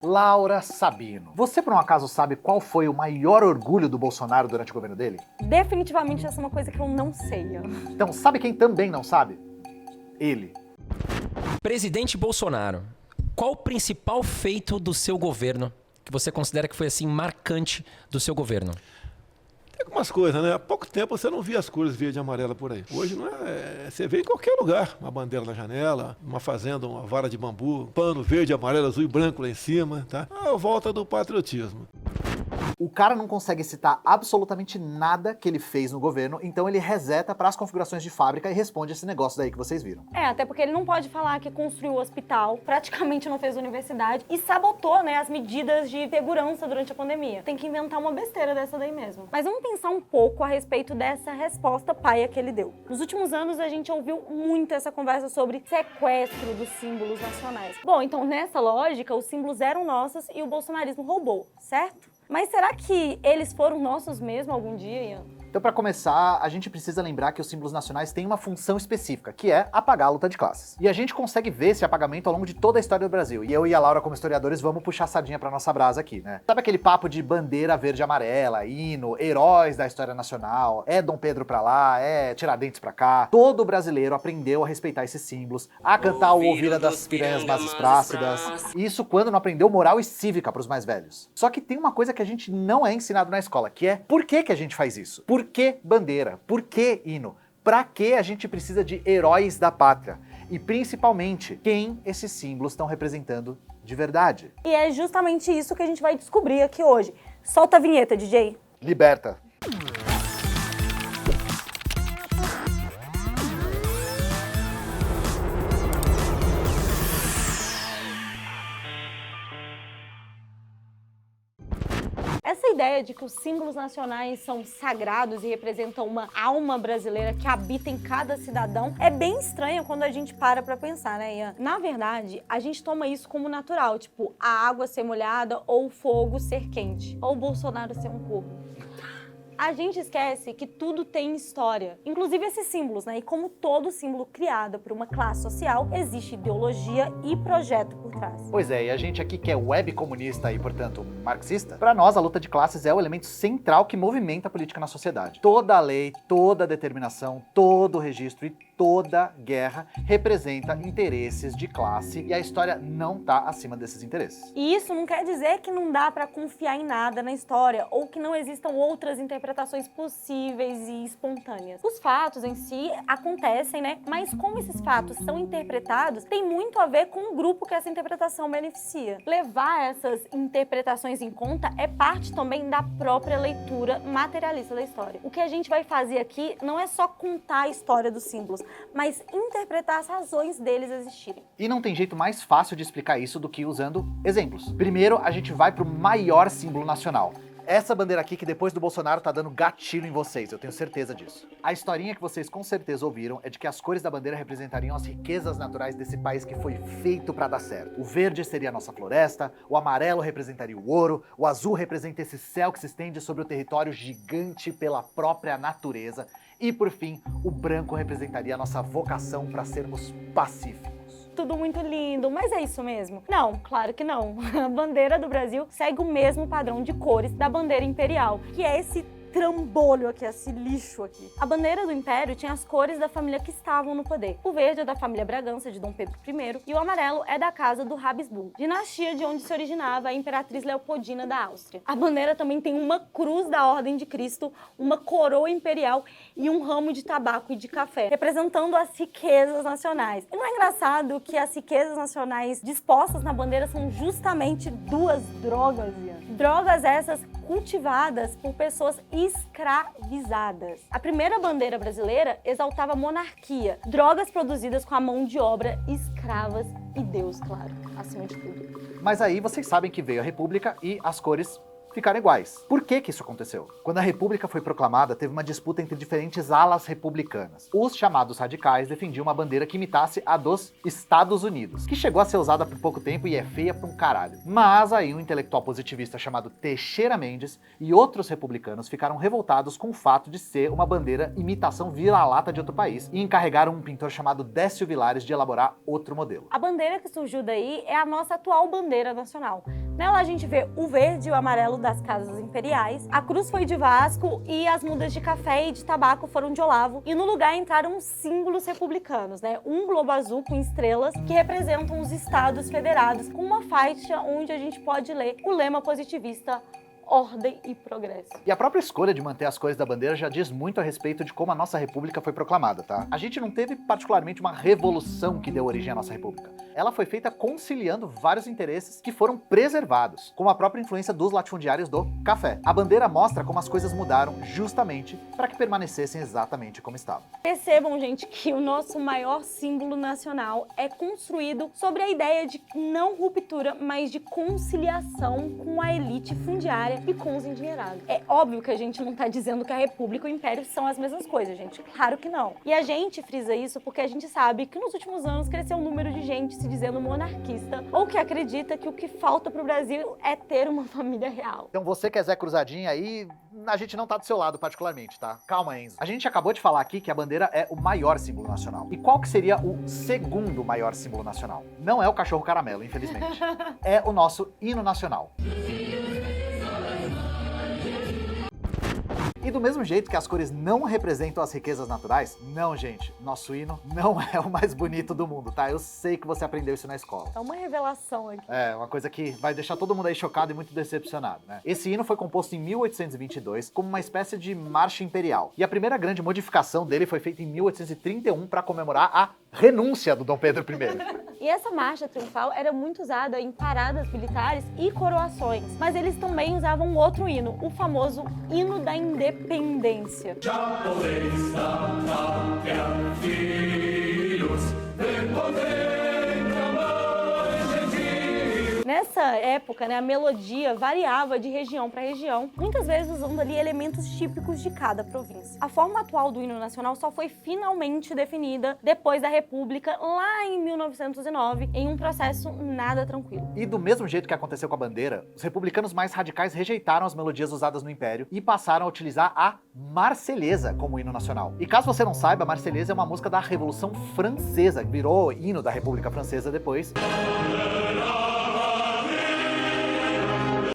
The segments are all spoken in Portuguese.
Laura Sabino, você por um acaso sabe qual foi o maior orgulho do Bolsonaro durante o governo dele? Definitivamente essa é uma coisa que eu não sei. Então, sabe quem também não sabe? Ele. Presidente Bolsonaro, qual o principal feito do seu governo que você considera que foi assim marcante do seu governo? Tem algumas coisas, né? Há pouco tempo você não via as cores verde e amarela por aí. Hoje não é, você vê em qualquer lugar. Uma bandeira na janela, uma fazenda, uma vara de bambu, pano verde, amarelo, azul e branco lá em cima, tá? A volta do patriotismo. O cara não consegue citar absolutamente nada que ele fez no governo, então ele reseta para as configurações de fábrica e responde esse negócio daí que vocês viram. Até porque ele não pode falar que construiu o hospital, praticamente não fez universidade e sabotou, né, as medidas de segurança durante a pandemia. Tem que inventar uma besteira dessa daí mesmo. Mas vamos pensar um pouco a respeito dessa resposta paia que ele deu. Nos últimos anos a gente ouviu muito essa conversa sobre sequestro dos símbolos nacionais. Bom, então nessa lógica, os símbolos eram nossos e o bolsonarismo roubou, certo? Mas será que eles foram nossos mesmo algum dia, Ian? Então, para começar, a gente precisa lembrar que os símbolos nacionais têm uma função específica, que é apagar a luta de classes. E a gente consegue ver esse apagamento ao longo de toda a história do Brasil. E eu e a Laura, como historiadores, vamos puxar a sardinha pra nossa brasa aqui, né? Sabe aquele papo de bandeira verde e amarela, hino, heróis da história nacional, é Dom Pedro pra lá, é Tiradentes pra cá? Todo brasileiro aprendeu a respeitar esses símbolos, a cantar o Ouvira das Piranhas Masas Plácidas. Isso quando não aprendeu moral e cívica pros mais velhos. Só que tem uma coisa que a gente não é ensinado na escola, que é por que a gente faz isso? Por que bandeira? Por que hino? Pra que a gente precisa de heróis da pátria? E principalmente, quem esses símbolos estão representando de verdade? E é justamente isso que a gente vai descobrir aqui hoje. Solta a vinheta, DJ. Liberta! Essa ideia de que os símbolos nacionais são sagrados e representam uma alma brasileira que habita em cada cidadão é bem estranha quando a gente para pra pensar, né, Ian? Na verdade, a gente toma isso como natural, tipo a água ser molhada ou o fogo ser quente, ou o Bolsonaro ser um corvo. A gente esquece que tudo tem história, inclusive esses símbolos, né? E como todo símbolo criado por uma classe social, existe ideologia e projeto por trás. Pois é, e a gente aqui que é web comunista e, portanto, marxista, pra nós a luta de classes é o elemento central que movimenta a política na sociedade. Toda lei, toda determinação, todo registro e toda guerra representa interesses de classe e a história não tá acima desses interesses. E isso não quer dizer que não dá pra confiar em nada na história ou que não existam outras interpretações possíveis e espontâneas. Os fatos em si acontecem, né? Mas como esses fatos são interpretados, tem muito a ver com o grupo que essa interpretação beneficia. Levar essas interpretações em conta é parte também da própria leitura materialista da história. O que a gente vai fazer aqui não é só contar a história dos símbolos, mas interpretar as razões deles existirem. E não tem jeito mais fácil de explicar isso do que usando exemplos. Primeiro, a gente vai pro maior símbolo nacional. Essa bandeira aqui que depois do Bolsonaro tá dando gatilho em vocês, eu tenho certeza disso. A historinha que vocês com certeza ouviram é de que as cores da bandeira representariam as riquezas naturais desse país que foi feito pra dar certo. O verde seria a nossa floresta, o amarelo representaria o ouro, o azul representa esse céu que se estende sobre o território gigante pela própria natureza e, por fim, o branco representaria a nossa vocação pra sermos pacíficos. Tudo muito lindo, mas é isso mesmo? Não, claro que não. A bandeira do Brasil segue o mesmo padrão de cores da bandeira imperial, que é esse trambolho aqui, esse lixo aqui. A bandeira do Império tinha as cores da família que estavam no poder. O verde é da família Bragança, de Dom Pedro I, e o amarelo é da casa do Habsburgo, dinastia de onde se originava a Imperatriz Leopoldina da Áustria. A bandeira também tem uma cruz da Ordem de Cristo, uma coroa imperial e um ramo de tabaco e de café, representando as riquezas nacionais. E não é engraçado que as riquezas nacionais dispostas na bandeira são justamente duas drogas, Ian? Drogas essas cultivadas por pessoas escravizadas. A primeira bandeira brasileira exaltava a monarquia, drogas produzidas com a mão de obra, escravas e Deus, claro, acima de tudo. Mas aí vocês sabem que veio a República e as cores ficaram iguais. Por que isso aconteceu? Quando a República foi proclamada, teve uma disputa entre diferentes alas republicanas. Os chamados radicais defendiam uma bandeira que imitasse a dos Estados Unidos, que chegou a ser usada por pouco tempo e é feia pra um caralho. Mas aí um intelectual positivista chamado Teixeira Mendes e outros republicanos ficaram revoltados com o fato de ser uma bandeira imitação vira-lata de outro país e encarregaram um pintor chamado Décio Vilares de elaborar outro modelo. A bandeira que surgiu daí é a nossa atual bandeira nacional. Nela a gente vê o verde e o amarelo das casas imperiais, a cruz foi de Vasco e as mudas de café e de tabaco foram de Olavo. E no lugar entraram símbolos republicanos, né? Um globo azul com estrelas que representam os estados federados, com uma faixa onde a gente pode ler o lema positivista ordem e progresso. E a própria escolha de manter as cores da bandeira já diz muito a respeito de como a nossa república foi proclamada, tá? A gente não teve particularmente uma revolução que deu origem à nossa república. Ela foi feita conciliando vários interesses que foram preservados, como a própria influência dos latifundiários do café. A bandeira mostra como as coisas mudaram justamente para que permanecessem exatamente como estavam. Percebam, gente, que o nosso maior símbolo nacional é construído sobre a ideia de não ruptura, mas de conciliação com a elite fundiária e com os endinheirados. É óbvio que a gente não tá dizendo que a república e o império são as mesmas coisas, gente. Claro que não. E a gente frisa isso porque a gente sabe que nos últimos anos cresceu um número de gente se dizendo monarquista ou que acredita que o que falta pro Brasil é ter uma família real. Então você que é Zé Cruzadinho aí, a gente não tá do seu lado particularmente, tá? Calma, Enzo. A gente acabou de falar aqui que a bandeira é o maior símbolo nacional. E qual que seria o segundo maior símbolo nacional? Não é o cachorro caramelo, infelizmente. É o nosso hino nacional. E do mesmo jeito que as cores não representam as riquezas naturais, não, gente, nosso hino não é o mais bonito do mundo, tá? Eu sei que você aprendeu isso na escola. É uma revelação aqui. É, uma coisa que vai deixar todo mundo aí chocado e muito decepcionado, né? Esse hino foi composto em 1822 como uma espécie de marcha imperial. E a primeira grande modificação dele foi feita em 1831 para comemorar a renúncia do Dom Pedro I. E essa marcha triunfal era muito usada em paradas militares e coroações, mas eles também usavam um outro hino, o famoso hino da independência. Nessa época, né, a melodia variava de região para região, muitas vezes usando ali elementos típicos de cada província. A forma atual do hino nacional só foi finalmente definida depois da República, lá em 1909, em um processo nada tranquilo. E do mesmo jeito que aconteceu com a bandeira, os republicanos mais radicais rejeitaram as melodias usadas no Império e passaram a utilizar a Marselhesa como hino nacional. E caso você não saiba, a Marselhesa é uma música da Revolução Francesa, que virou hino da República Francesa depois.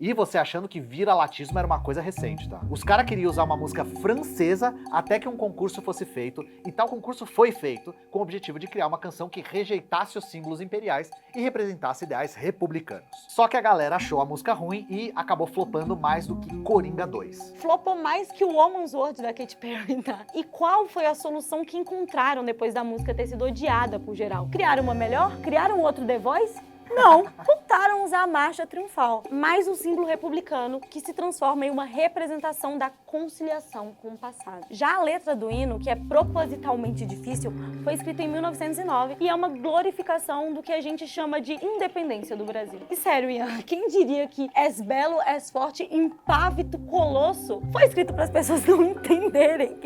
E você achando que vira-latismo era uma coisa recente, tá? Os caras queriam usar uma música francesa até que um concurso fosse feito, e tal concurso foi feito com o objetivo de criar uma canção que rejeitasse os símbolos imperiais e representasse ideais republicanos. Só que a galera achou a música ruim e acabou flopando mais do que Coringa 2. Flopou mais que o Woman's World da Katy Perry, tá? E qual foi a solução que encontraram depois da música ter sido odiada por geral? Criaram uma melhor? Criaram outro The Voice? Não, voltaram a usar a marcha triunfal, mais um símbolo republicano que se transforma em uma representação da conciliação com o passado. Já a letra do hino, que é propositalmente difícil, foi escrita em 1909 e é uma glorificação do que a gente chama de independência do Brasil. E sério, Ian, quem diria que és belo, és forte, impávito, colosso, foi escrito para as pessoas não entenderem?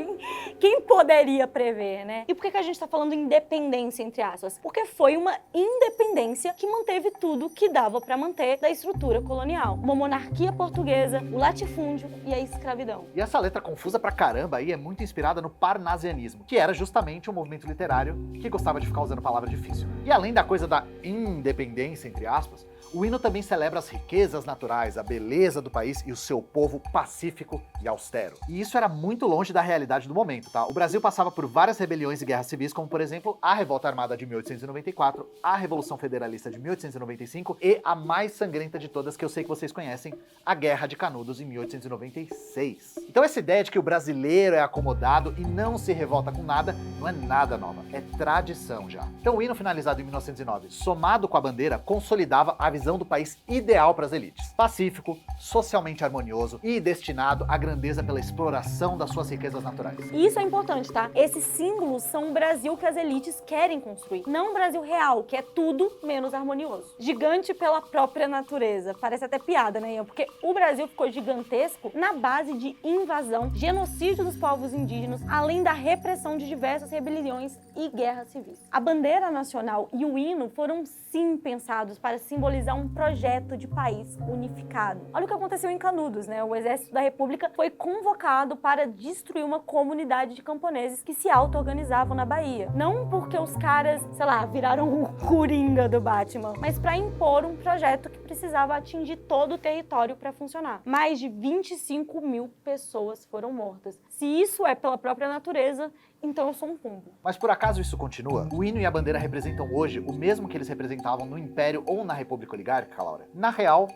Quem poderia prever, né? E por que a gente tá falando independência, entre aspas? Porque foi uma independência que manteve tudo que dava para manter da estrutura colonial. Uma monarquia portuguesa, o latifúndio e a escravidão. E essa letra confusa pra caramba aí é muito inspirada no parnasianismo, que era justamente um movimento literário que gostava de ficar usando palavra difícil. E além da coisa da independência, entre aspas, o hino também celebra as riquezas naturais, a beleza do país e o seu povo pacífico e austero. E isso era muito longe da realidade do momento, tá? O Brasil passava por várias rebeliões e guerras civis, como por exemplo a Revolta Armada de 1894, a Revolução Federalista de 1895 e a mais sangrenta de todas que eu sei que vocês conhecem, a Guerra de Canudos em 1896. Então essa ideia de que o brasileiro é acomodado e não se revolta com nada, não é nada nova, é tradição já. Então o hino finalizado em 1909, somado com a bandeira, consolidava a visão do país ideal para as elites. Pacífico, socialmente harmonioso e destinado à grandeza pela exploração das suas riquezas naturais. E isso é importante, tá? Esses símbolos são o Brasil que as elites querem construir, não um Brasil real, que é tudo menos harmonioso. Gigante pela própria natureza. Parece até piada, né, Ian? Porque o Brasil ficou gigantesco na base de invasão, genocídio dos povos indígenas, além da repressão de diversas rebeliões e guerras civis. A bandeira nacional e o hino foram sim pensados para simbolizar viabilizar um projeto de país unificado. Olha o que aconteceu em Canudos, né? O Exército da República foi convocado para destruir uma comunidade de camponeses que se auto-organizavam na Bahia. Não porque os caras, sei lá, viraram o Coringa do Batman, mas para impor um projeto que precisava atingir todo o território para funcionar. Mais de 25 mil pessoas foram mortas. Se isso é pela própria natureza, então eu sou um pombo. Mas por acaso isso continua? O hino e a bandeira representam hoje o mesmo que eles representavam no Império ou na República Oligárquica, Laura? Na real,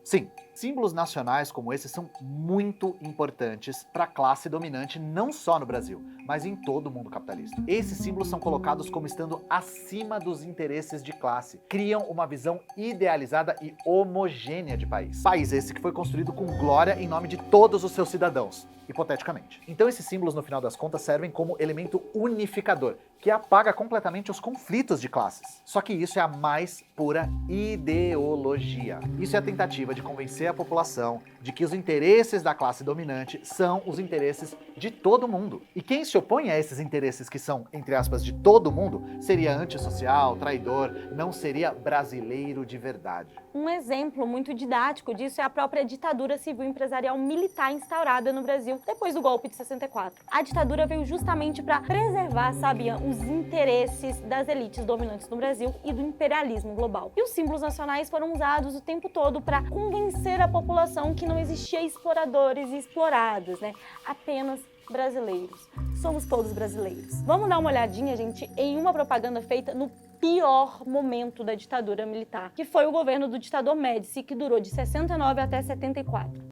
sim. Símbolos nacionais como esse são muito importantes para a classe dominante não só no Brasil, mas em todo o mundo capitalista. Esses símbolos são colocados como estando acima dos interesses de classe, criam uma visão idealizada e homogênea de país. País esse que foi construído com glória em nome de todos os seus cidadãos, hipoteticamente. Então esses símbolos, no final das contas, servem como elemento unificador, que apaga completamente os conflitos de classes. Só que isso é a mais pura ideologia. Isso é a tentativa de convencer a população de que os interesses da classe dominante são os interesses de todo mundo. E quem se opõe a esses interesses que são, entre aspas, de todo mundo, seria antissocial, traidor, não seria brasileiro de verdade. Um exemplo muito didático disso é a própria ditadura civil empresarial militar instaurada no Brasil depois do golpe de 64. A ditadura veio justamente para preservar, sabia, os interesses das elites dominantes no Brasil e do imperialismo global. E os símbolos nacionais foram usados o tempo todo para convencer a população que não existia exploradores e explorados, né? Apenas brasileiros. Somos todos brasileiros. Vamos dar uma olhadinha, gente, em uma propaganda feita no pior momento da ditadura militar, que foi o governo do ditador Médici, que durou de 69 até 74.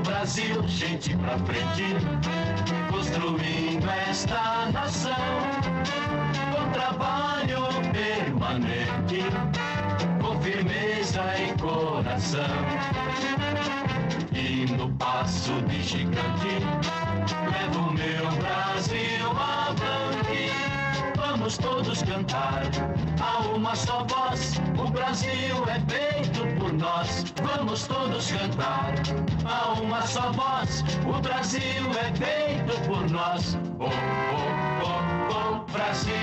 Brasil, gente pra frente, construindo esta nação, com trabalho permanente, com firmeza e coração. E no passo de gigante, levo meu Brasil avante. Vamos todos cantar a uma só voz, o Brasil é feito por nós. Vamos todos cantar a uma só voz, o Brasil é feito por nós. Oh, oh, oh, oh, Brasil.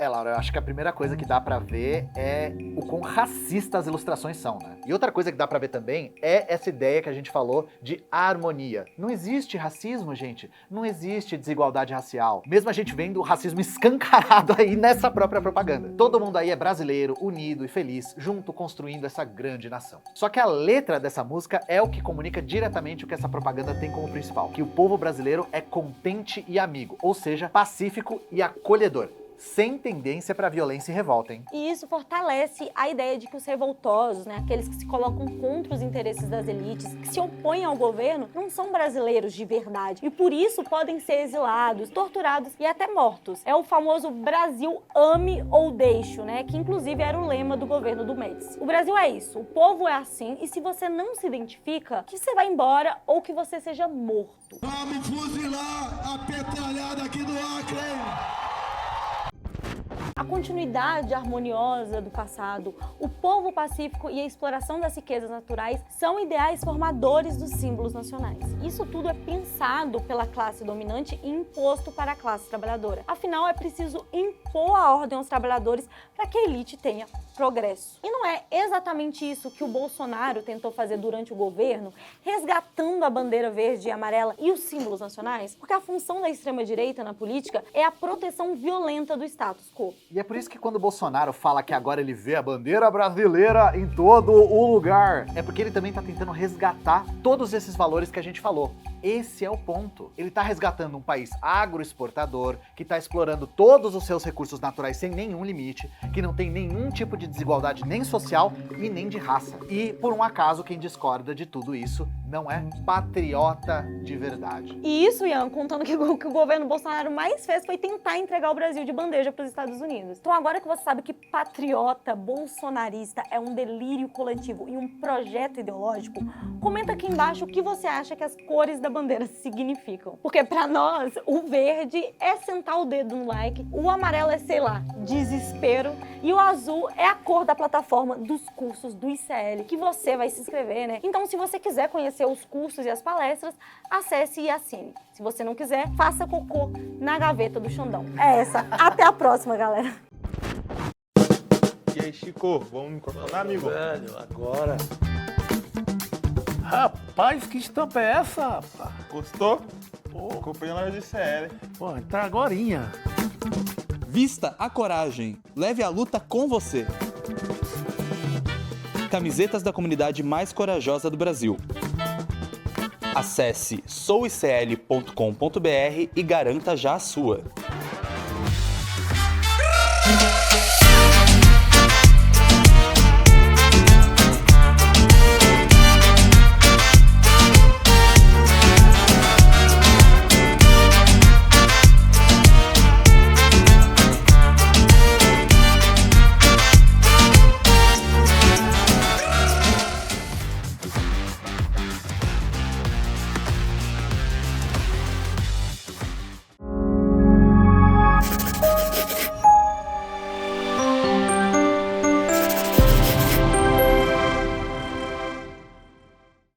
Laura, eu acho que a primeira coisa que dá pra ver é o quão racistas as ilustrações são, né? E outra coisa que dá pra ver também é essa ideia que a gente falou de harmonia. Não existe racismo, gente. Não existe desigualdade racial. Mesmo a gente vendo o racismo escancarado aí nessa própria propaganda. Todo mundo aí é brasileiro, unido e feliz, junto construindo essa grande nação. Só que a letra dessa música é o que comunica diretamente o que essa propaganda tem como principal, que o povo brasileiro é contente e amigo, ou seja, pacífico e acolhedor, sem tendência para violência e revolta, hein? E isso fortalece a ideia de que os revoltosos, né, aqueles que se colocam contra os interesses das elites, que se opõem ao governo, não são brasileiros de verdade e por isso podem ser exilados, torturados e até mortos. É o famoso Brasil ame ou deixo, né, que inclusive era o lema do governo do Médici. O Brasil é isso, o povo é assim e se você não se identifica, que você vai embora ou que você seja morto. Vamos fuzilar a petralhada aqui do Acre! A continuidade harmoniosa do passado, o povo pacífico e a exploração das riquezas naturais são ideais formadores dos símbolos nacionais. Isso tudo é pensado pela classe dominante e imposto para a classe trabalhadora. Afinal, é preciso impor a ordem aos trabalhadores para que a elite tenha progresso. E não é exatamente isso que o Bolsonaro tentou fazer durante o governo, resgatando a bandeira verde e amarela e os símbolos nacionais? Porque a função da extrema-direita na política é a proteção violenta do status quo. E é por isso que quando o Bolsonaro fala que agora ele vê a bandeira brasileira em todo o lugar, é porque ele também tá tentando resgatar todos esses valores que a gente falou. Esse é o ponto. Ele tá resgatando um país agroexportador, que tá explorando todos os seus recursos naturais sem nenhum limite, que não tem nenhum tipo de desigualdade nem social e nem de raça. E, por um acaso, quem discorda de tudo isso não é patriota de verdade. E isso, Ian, contando que o que o governo Bolsonaro mais fez foi tentar entregar o Brasil de bandeja para os Estados Unidos. Então agora que você sabe que patriota bolsonarista é um delírio coletivo e um projeto ideológico, comenta aqui embaixo o que você acha que as cores da bandeira significam. Porque pra nós, o verde é sentar o dedo no like, o amarelo é, sei lá, desespero, e o azul é a cor da plataforma dos cursos do ICL que você vai se inscrever, né? Então, se você quiser conhecer conhecer os cursos e as palestras, acesse e assine. Se você não quiser, faça cocô na gaveta do Xandão. É essa. Até a próxima, galera. E aí, Chico, vamos me incorporar, amigo? Velho, agora. Rapaz, que estampa é essa, rapaz? Gostou? Pô, Comprei na loja de CL. pô, tá agorinha. Vista a coragem. Leve a luta com você. Camisetas da comunidade mais corajosa do Brasil. Acesse souicl.com.br e garanta já a sua.